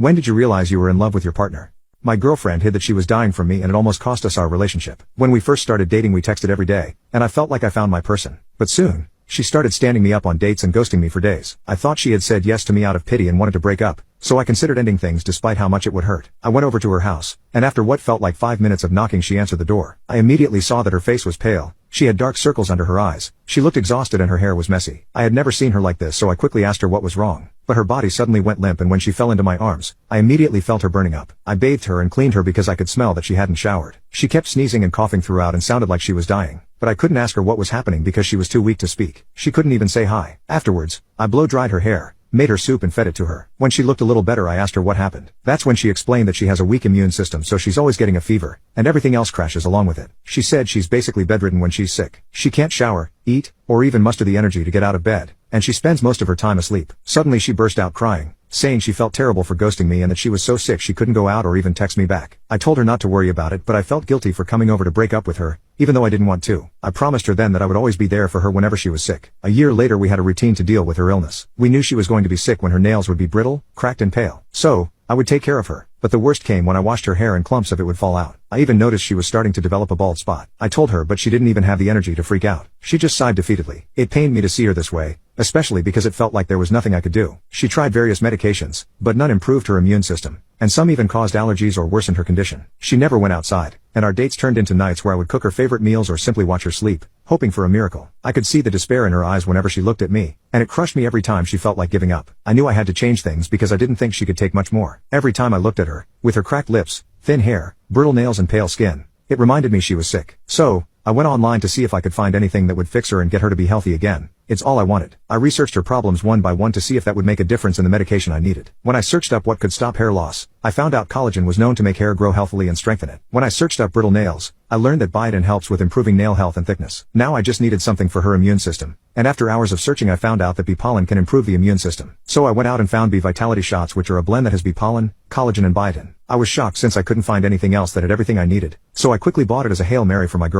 When did you realize you were in love with your partner? My girlfriend hid that she was dying from me and it almost cost us our relationship. When we first started dating we texted every day, and I felt like I found my person. But soon, she started standing me up on dates and ghosting me for days. I thought she had said yes to me out of pity and wanted to break up, so I considered ending things despite how much it would hurt. I went over to her house, and after what felt like 5 minutes of knocking she answered the door. I immediately saw that her face was pale. She had dark circles under her eyes. She looked exhausted and her hair was messy. I had never seen her like this, so I quickly asked her what was wrong. But her body suddenly went limp, and when she fell into my arms, I immediately felt her burning up. I bathed her and cleaned her because I could smell that she hadn't showered. She kept sneezing and coughing throughout and sounded like she was dying. But I couldn't ask her what was happening because she was too weak to speak. She couldn't even say hi. Afterwards, I blow-dried her hair, made her soup and fed it to her. When she looked a little better I asked her what happened. That's when she explained that she has a weak immune system, so she's always getting a fever, and everything else crashes along with it. She said she's basically bedridden when she's sick. She can't shower, eat, or even muster the energy to get out of bed, and she spends most of her time asleep. Suddenly she burst out crying, saying she felt terrible for ghosting me and that she was so sick she couldn't go out or even text me back. I told her not to worry about it, but I felt guilty for coming over to break up with her, even though I didn't want to. I promised her then that I would always be there for her whenever she was sick. A year later we had a routine to deal with her illness. We knew she was going to be sick when her nails would be brittle, cracked and pale. So, I would take care of her. But the worst came when I washed her hair and clumps of it would fall out. I even noticed she was starting to develop a bald spot. I told her, but she didn't even have the energy to freak out. She just sighed defeatedly. It pained me to see her this way, especially because it felt like there was nothing I could do. She tried various medications, but none improved her immune system, and some even caused allergies or worsened her condition. She never went outside, and our dates turned into nights where I would cook her favorite meals or simply watch her sleep, hoping for a miracle. I could see the despair in her eyes whenever she looked at me, and it crushed me every time she felt like giving up. I knew I had to change things because I didn't think she could take much more. Every time I looked at her, with her cracked lips, thin hair, brittle nails and pale skin, it reminded me she was sick. So, I went online to see if I could find anything that would fix her and get her to be healthy again. It's all I wanted. I researched her problems one by one to see if that would make a difference in the medication I needed. When I searched up what could stop hair loss, I found out collagen was known to make hair grow healthily and strengthen it. When I searched up brittle nails, I learned that biotin helps with improving nail health and thickness. Now I just needed something for her immune system. And after hours of searching I found out that bee pollen can improve the immune system. So I went out and found Bee Vitality Shots, which are a blend that has bee pollen, collagen and biotin. I was shocked since I couldn't find anything else that had everything I needed. So I quickly bought it as a Hail Mary for my girlfriend.